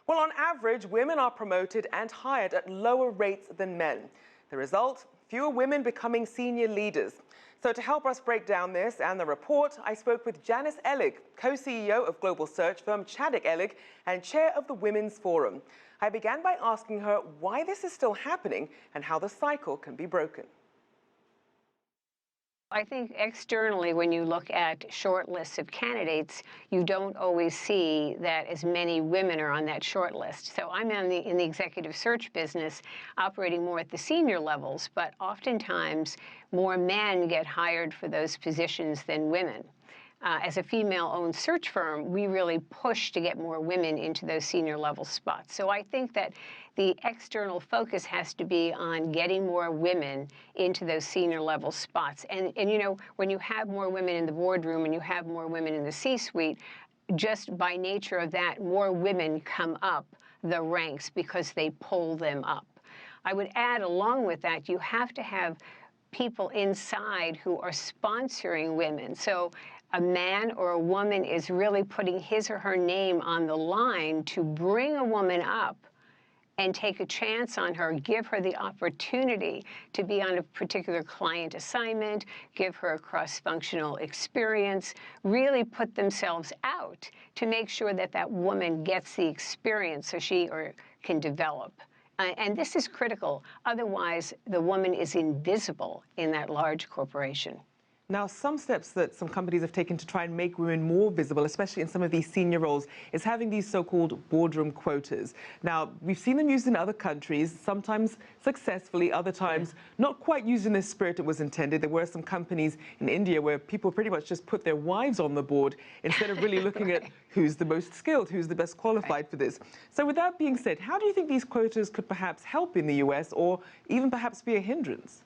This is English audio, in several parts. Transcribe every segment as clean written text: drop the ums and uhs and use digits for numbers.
Well, on average, women are promoted and hired at lower rates than men. The result, fewer women becoming senior leaders. So to help us break down this and the report, I spoke with Janice Ellig, co-CEO of global search firm Chadick Ellig and chair of the Women's Forum. I began by asking her why this is still happening and how the cycle can be broken. I think externally, when you look at short lists of candidates, you don't always see that as many women are on that short list. So I'm in the executive search business, operating more at the senior levels, but oftentimes more men get hired for those positions than women. As a female-owned search firm, we really push to get more women into those senior level spots. So I think that the external focus has to be on getting more women into those senior level spots. And you know, when you have more women in the boardroom and you have more women in the C-suite, just by nature of that, more women come up the ranks because they pull them up. I would add, along with that, you have to have people inside who are sponsoring women. So a man or a woman is really putting his or her name on the line to bring a woman up and take a chance on her, give her the opportunity to be on a particular client assignment, give her a cross-functional experience, really put themselves out to make sure that that woman gets the experience so she can develop. And this is critical. Otherwise, the woman is invisible in that large corporation. Now, some steps that some companies have taken to try and make women more visible, especially in some of these senior roles, is having these so-called boardroom quotas. Now, we've seen them used in other countries, sometimes successfully, other times not quite used in the spirit it was intended. There were some companies in India where people pretty much just put their wives on the board instead of really looking at who's the most skilled, who's the best qualified for this. So with that being said, how do you think these quotas could perhaps help in the US or even perhaps be a hindrance?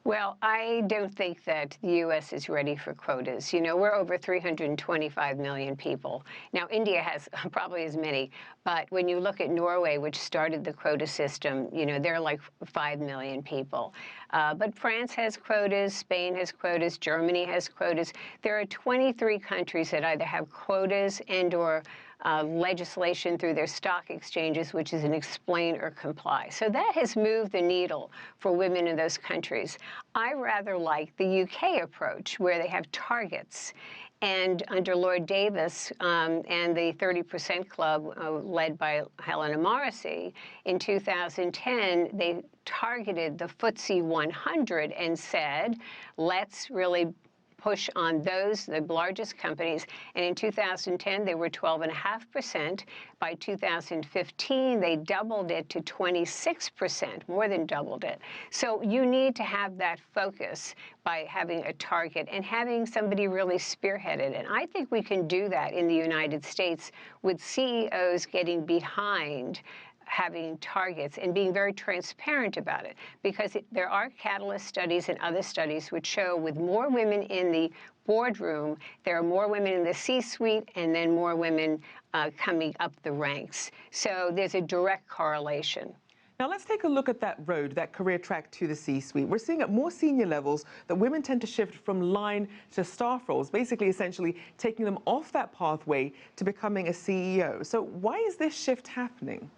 Well, I don't think that the U.S. is ready for quotas. You know, we're over 325 million people. Now, India has probably as many, but when you look at Norway, which started the quota system, you know, they're like 5 million people. But France has quotas, Spain has quotas, Germany has quotas. There are 23 countries that either have quotas and or legislation through their stock exchanges, which is an explain or comply. So that has moved the needle for women in those countries. I rather like the UK approach, where they have targets. And under Lord Davis and the 30% Club, led by Helena Morrissey, in 2010, they targeted the FTSE 100 and said, let's really push on those, the largest companies. And in 2010, they were 12.5%. By 2015, they doubled it to 26%, more than doubled it. So you need to have that focus by having a target and having somebody really spearhead it. And I think we can do that in the United States with CEOs getting behind having targets and being very transparent about it, because there are catalyst studies and other studies which show with more women in the boardroom, there are more women in the C-suite and then more women coming up the ranks. So there's a direct correlation. Now let's take a look at that road, that career track to the C-suite. We're seeing at more senior levels that women tend to shift from line to staff roles, basically essentially taking them off that pathway to becoming a CEO. So why is this shift happening?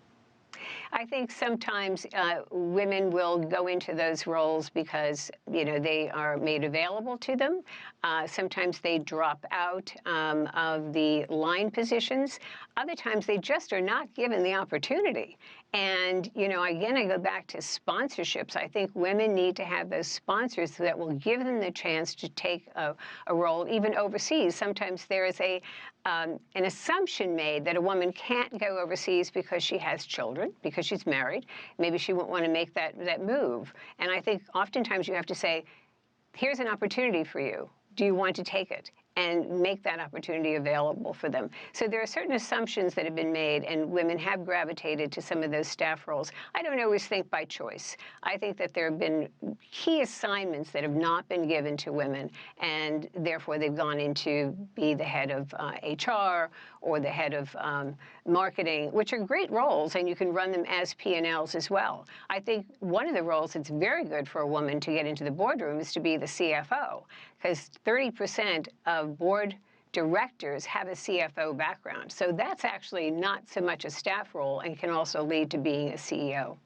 I think sometimes women will go into those roles because, you know, they are made available to them. Sometimes they drop out of the line positions. Other times they just are not given the opportunity. And, you know, again, I go back to sponsorships. I think women need to have those sponsors that will give them the chance to take a role, even overseas. Sometimes there is an assumption made that a woman can't go overseas because she has children, because she's married. Maybe she won't want to make that move. And I think oftentimes you have to say, here's an opportunity for you. Do you want to take it? And make that opportunity available for them. So there are certain assumptions that have been made, and women have gravitated to some of those staff roles. I don't always think by choice. I think that there have been key assignments that have not been given to women, and therefore they've gone into be the head of HR or the head of marketing, which are great roles, and you can run them as P&Ls as well. I think one of the roles that's very good for a woman to get into the boardroom is to be the CFO, because 30% of board directors have a CFO background. So that's actually not so much a staff role and can also lead to being a CEO.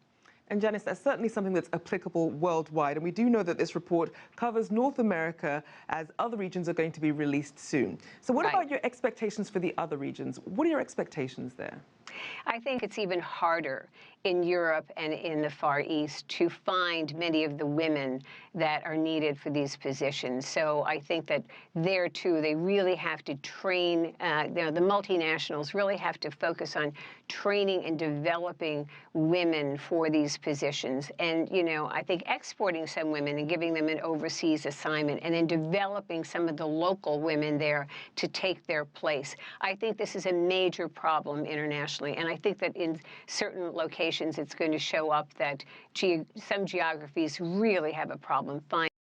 And Janice, that's certainly something that's applicable worldwide. And we do know that this report covers North America, as other regions are going to be released soon. So what about your expectations for the other regions? What are your expectations there? I think it's even harder in Europe and in the Far East to find many of the women that are needed for these positions. So I think that there, too, they really have to train, the multinationals really have to focus on training and developing women for these positions. And, I think exporting some women and giving them an overseas assignment and then developing some of the local women there to take their place. I think this is a major problem internationally. And I think that in certain locations, it's going to show up that some geographies really have a problem finding